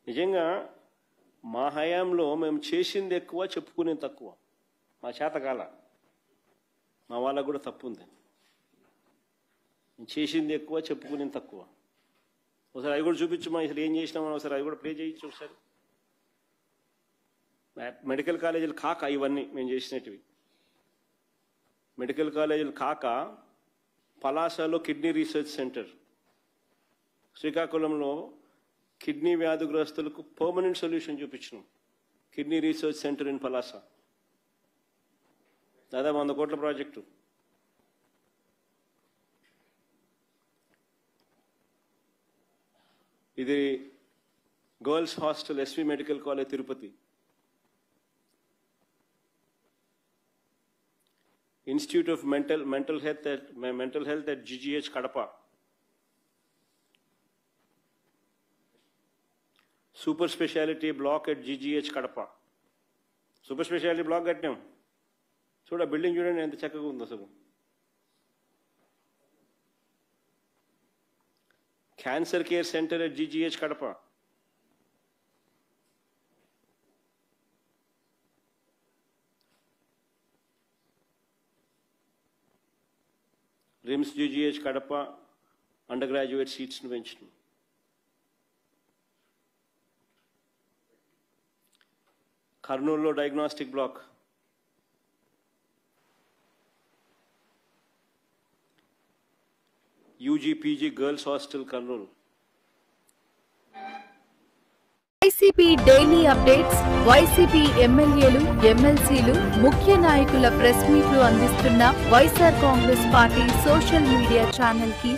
నిజంగా మా హయాంలో మేము చేసింది ఎక్కువ, చెప్పుకునేది తక్కువ. మా చేతకాల, మా వాళ్ళకు కూడా తప్పు ఉంది. చేసింది ఎక్కువ, చెప్పుకునేది తక్కువ. ఒకసారి అవి కూడా చూపించమా, అసలు ఏం చేసినామని ఒకసారి అవి కూడా ప్లే చేయొచ్చు ఒకసారి. మెడికల్ కాలేజీలు కాక ఇవన్నీ మేము చేసినవి. మెడికల్ కాలేజీలు కాక పలాసలో కిడ్నీ రీసెర్చ్ సెంటర్, శ్రీకాకుళంలో కిడ్నీ వ్యాధిగ్రస్తులకు పర్మనెంట్ సొల్యూషన్ చూపించినాం. Kidney research centre in Palasa, దాదాపు 100 కోట్ల ప్రాజెక్టు. ఇది girls hostel, SV medical college Tirupati. Institute of mental health at GGH Kadapa. Super speciality block at GGH Kadapa. Super speciality block కట్టినాం. చూడ బిల్డింగ్ చూడండి ఎంత చక్కగా ఉంది అసలు. Cancer care centre at GGH Kadapa. RIMS GGH Kadapa undergraduate సీట్స్ను పెంచినాం. కర్నూలులో diagnostic black. UG/PG girls hostel Kurnool. YCP daily updates, YCP ఎమ్మెల్యేలు, ఎమ్మెల్సీలు, ముఖ్య నాయకుల ప్రెస్ మీట్లు అందిస్తున్న YSR Congress party social media channel కి